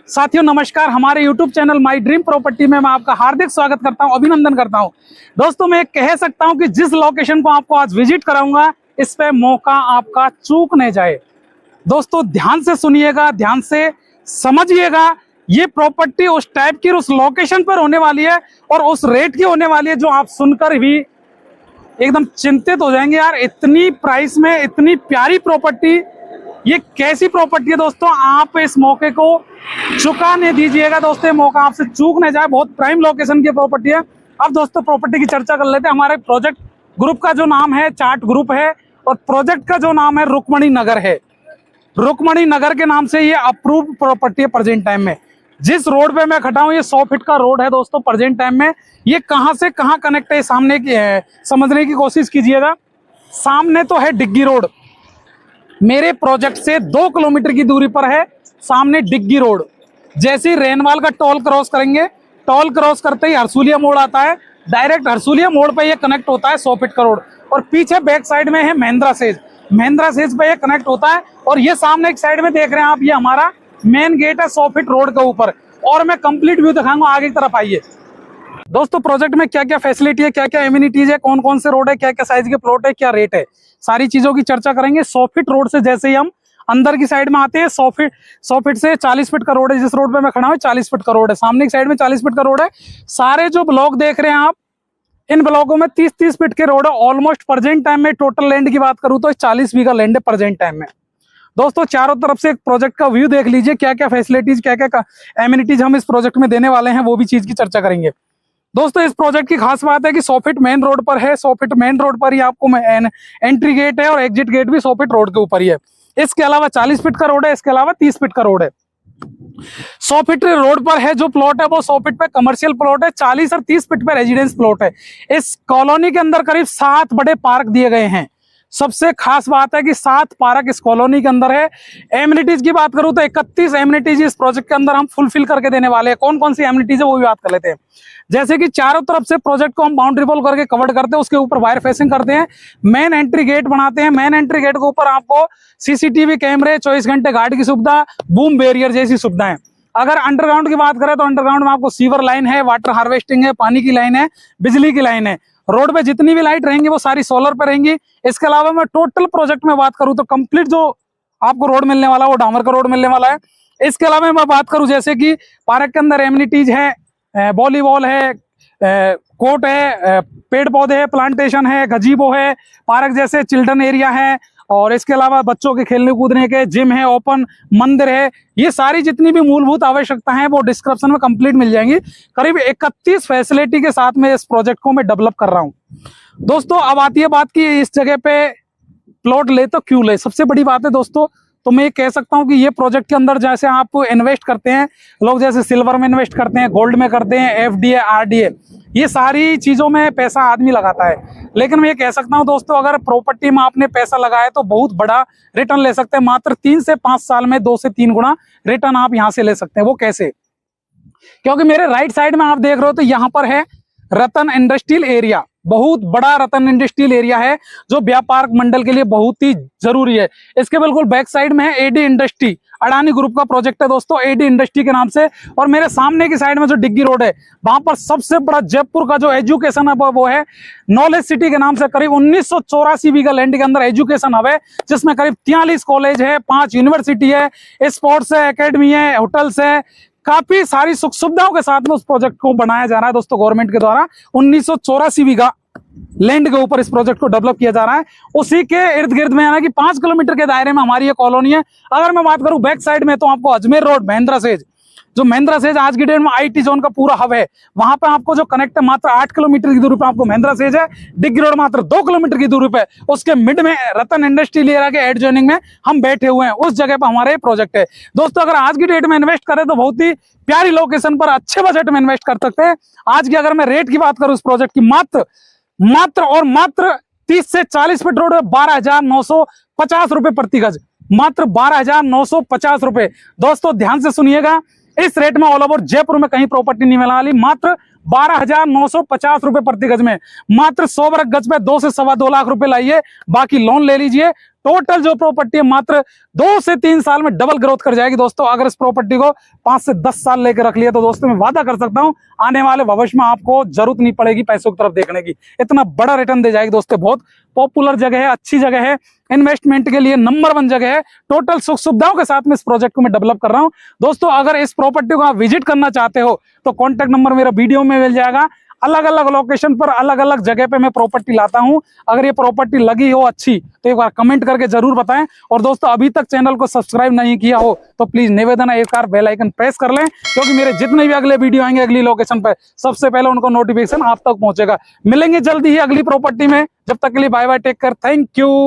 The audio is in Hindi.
साथियों नमस्कार, हमारे YouTube channel my dream property में मैं आपका हार्दिक स्वागत करता हूं, अभिनंदन करता हूं। दोस्तों मैं कह सकता हूं कि जिस लोकेशन को आपको आज विजिट कराऊंगा इस पे मौका आपका चूक नहीं जाए। दोस्तों ध्यान से सुनिएगा, ध्यान से समझिएगा। ये प्रॉपर्टी उस टाइप की उस लोकेशन पर होने वाली है और उस रेट की होने वाली है जो आप सुनकर भी एकदम चिंतित हो जाएंगे। यार इतनी प्राइस में इतनी प्यारी प्रॉपर्टी, ये कैसी प्रॉपर्टी है दोस्तों। आप इस मौके को चुका नहीं दीजिएगा दोस्तों, मौका आपसे चूक नहीं जाए। बहुत प्राइम लोकेशन की प्रॉपर्टी है। अब दोस्तों प्रॉपर्टी की चर्चा कर लेते हैं। हमारे प्रोजेक्ट ग्रुप का जो नाम है चार्ट ग्रुप है और प्रोजेक्ट का जो नाम है रुक्मणी नगर है। रुक्मणी नगर के नाम से ये अप्रूव प्रॉपर्टी है प्रेजेंट टाइम में। जिस रोड पे मैं खड़ा हूँ ये 100 फीट का रोड है दोस्तों प्रेजेंट टाइम में। ये कहां से कहां कनेक्ट है सामने की समझने की कोशिश कीजिएगा। सामने तो है डिग्गी रोड, मेरे प्रोजेक्ट से 2 किलोमीटर की दूरी पर है सामने डिग्गी रोड। जैसे ही रेनवाल का टोल क्रॉस करेंगे, टोल क्रॉस करते ही हरसूलिया मोड़ आता है, डायरेक्ट हरसूलिया मोड़ पे ये कनेक्ट होता है 100 फीट का रोड। और पीछे बैक साइड में है महिंद्रा सेज, महिंद्रा सेज पे ये कनेक्ट होता है। और ये सामने एक साइड में देख रहे हैं आप, ये हमारा मेन गेट है 100 फीट रोड के ऊपर। और मैं कंप्लीट व्यू दिखाऊंगा, आगे की तरफ आइए। दोस्तों प्रोजेक्ट में क्या क्या फैसिलिटी है, क्या क्या एमिनिटीज है, कौन कौन से रोड है, क्या क्या साइज के प्लॉट है, क्या रेट है, सारी चीजों की चर्चा करेंगे। 100 फीट रोड से जैसे ही हम अंदर की साइड में आते हैं 100 फीट से 40 फीट का रोड है। जिस रोड पे मैं खड़ा हूं 40 फीट का रोड है, सामने की साइड में 40 फीट का रोड है। सारे जो ब्लॉक देख रहे हैं आप, इन ब्लॉकों में 30-30 फीट के रोड है। ऑलमोस्ट प्रेजेंट टाइम में टोटल लैंड की बात करूं तो 40 बीघा लैंड है प्रेजेंट टाइम में। दोस्तों चारों तरफ से एक प्रोजेक्ट का व्यू देख लीजिए, क्या क्या फैसिलिटीज क्या क्या एमिनिटीज हम इस प्रोजेक्ट में देने वाले हैं, वो भी चीज की चर्चा करेंगे। दोस्तों इस प्रोजेक्ट की खास बात है कि 100 फीट मेन रोड पर है। 100 फीट मेन रोड पर ही आपको एंट्री गेट है और एग्जिट गेट भी 100 फीट रोड के ऊपर ही है। इसके अलावा 40 फीट का रोड है, इसके अलावा 30 फीट का रोड है। 100 फीट रोड पर है जो प्लॉट है वो 100 फीट पे कमर्शियल प्लॉट है, 40 और 30 फीट पे रेजिडेंस प्लॉट है। इस कॉलोनी के अंदर करीब 7 बड़े पार्क दिए गए हैं। सबसे खास बात है कि 7 पार्क इस कॉलोनी के अंदर है। एमिनिटीज की बात करूं तो 31 एमिनिटीज इस प्रोजेक्ट के अंदर हम फुलफिल करके देने वाले हैं। कौन कौन सी एमिनिटीज है वो भी बात कर लेते हैं। जैसे कि चारों तरफ से प्रोजेक्ट को हम बाउंड्री वॉल करके कवर करते हैं, उसके ऊपर वायर फेसिंग करते हैं, मेन एंट्री गेट बनाते हैं। मेन एंट्री गेट के ऊपर आपको सीसीटीवी कैमरे, 24 घंटे गार्ड की सुविधा, बूम बैरियर जैसी सुविधाएं। अगर अंडरग्राउंड की बात करें तो अंडरग्राउंड में आपको सीवर लाइन है, वाटर हार्वेस्टिंग है, पानी की लाइन है, बिजली की लाइन है। रोड पे जितनी भी लाइट रहेंगी वो सारी सोलर पे रहेंगी। इसके अलावा मैं टोटल प्रोजेक्ट में बात करूं तो कंप्लीट जो आपको रोड मिलने वाला है वो डामर का रोड मिलने वाला है। इसके अलावा मैं बात करूं जैसे कि पार्क के अंदर एमिनिटीज है, वॉलीबॉल है, कोर्ट है, पेड़ पौधे है, प्लांटेशन है, गजीबो है, पार्क जैसे चिल्ड्रन एरिया है, और इसके अलावा बच्चों के खेलने कूदने के जिम है, ओपन मंदिर है। ये सारी जितनी भी मूलभूत आवश्यकता है वो डिस्क्रिप्शन में कंप्लीट मिल जाएंगी। करीब 31 फैसिलिटी के साथ में इस प्रोजेक्ट को मैं डेवलप कर रहा हूं। दोस्तों अब आती है बात कि इस जगह पे प्लॉट ले तो क्यों ले। सबसे बड़ी बात है दोस्तों, तो मैं ये कह सकता हूं कि ये प्रोजेक्ट के अंदर जैसे आप इन्वेस्ट करते हैं, लोग जैसे सिल्वर में इन्वेस्ट करते हैं, गोल्ड में करते हैं, एफडीए, आरडीए, ये सारी चीजों में पैसा आदमी लगाता है। लेकिन मैं ये कह सकता हूं दोस्तों, अगर प्रॉपर्टी में आपने पैसा लगाया तो बहुत बड़ा रिटर्न ले सकते हैं। मात्र 3 से 5 साल में 2 से 3 गुना रिटर्न आप यहां से ले सकते हैं। वो कैसे? क्योंकि मेरे राइट साइड में आप देख रहे हो तो यहाँ पर है रतन इंडस्ट्रियल एरिया। बहुत बड़ा रतन इंडस्ट्रियल एरिया है जो व्यापार मंडल के लिए बहुत ही जरूरी है। इसके बिल्कुल बैक साइड में है एडी इंडस्ट्री, अडानी ग्रुप का प्रोजेक्ट है दोस्तों, एडी इंडस्ट्री के नाम से। और मेरे सामने की साइड में जो डिग्गी रोड है वहां पर सबसे बड़ा जयपुर का जो एजुकेशन हब वो है नॉलेज सिटी के नाम से। करीब 1984 बीघा लैंड के अंदर एजुकेशन हब है, जिसमें करीब 43 कॉलेज है, 5 यूनिवर्सिटी है, स्पोर्ट्स है, एकेडमी है, होटल्स है, काफी सारी सुख सुविधाओं के साथ में उस प्रोजेक्ट को बनाया जा रहा है दोस्तों गवर्नमेंट के द्वारा। 1984 बीघा लैंड के ऊपर इस प्रोजेक्ट को डेवलप किया जा रहा है। उसी के इर्द गिर्द में है कि 5 किलोमीटर के दायरे में हमारी ये कॉलोनी है। अगर मैं बात करूं बैक साइड में तो आपको अजमेर रोड, महिंद्रा सेज, जो महिंद्रा सेज आज की डेट में आईटी जोन का पूरा हब है, वहां पे आपको जो कनेक्ट है मात्र 8 किलोमीटर की दूरी पे आपको महिंद्रा सेज है। डिग्गी रोड मात्र 2 किलोमीटर की दूरी पे, उसके मिड में रतन इंडस्ट्रियल एरिया के एड जॉइनिंग में हम बैठे हुए हैं। उस जगह पर हमारा ये प्रोजेक्ट है दोस्तों। अगर आज की डेट में इन्वेस्ट करें तो बहुत ही प्यारी लोकेशन पर अच्छे बजट में इन्वेस्ट कर सकते हैं। आज की अगर मैं रेट की बात करूं इस प्रोजेक्ट की, मात्र 30 से 40 फीट रोड है, 12,950 रुपए प्रति गज, मात्र 12,950 रुपए। दोस्तों ध्यान से सुनिएगा, इस रेट में ऑल ओवर जयपुर में कहीं प्रॉपर्टी नहीं मिलने वाली। मात्र 12,950 रुपए प्रति गज में, मात्र 100 वर्ग गज पे 2 से 2.25 लाख रुपए लाइए, बाकी लोन ले लीजिए। टोटल जो प्रॉपर्टी है मात्र 2 से 3 साल में डबल ग्रोथ कर जाएगी दोस्तों। अगर इस प्रॉपर्टी को 5 से 10 साल लेकर रख लिया तो दोस्तों मैं वादा कर सकता हूं आने वाले भविष्य में आपको जरूरत नहीं पड़ेगी पैसों की तरफ देखने की, इतना बड़ा रिटर्न दे जाएगी दोस्तों। बहुत पॉपुलर जगह है, अच्छी जगह है, इन्वेस्टमेंट के लिए नंबर 1 जगह है। टोटल सुख सुविधाओं के साथ में इस प्रोजेक्ट को मैं डेवलप कर रहा हूं दोस्तों। अगर इस प्रॉपर्टी को आप विजिट करना चाहते हो तो कॉन्टैक्ट नंबर मेरा वीडियो में मिल जाएगा। अलग अलग लोकेशन पर अलग अलग जगह पे मैं प्रॉपर्टी लाता हूं। अगर ये प्रॉपर्टी लगी हो अच्छी तो एक बार कमेंट करके जरूर बताएं। और दोस्तों अभी तक चैनल को सब्सक्राइब नहीं किया हो तो प्लीज निवेदन है एक बार बेल आइकन प्रेस कर लें, क्योंकि मेरे जितने भी अगले वीडियो आएंगे अगली लोकेशन पे सबसे पहले उनको नोटिफिकेशन आप तक पहुंचेगा। मिलेंगे जल्दी ही अगली प्रॉपर्टी में, जब तक के लिए bye bye, take care, thank you.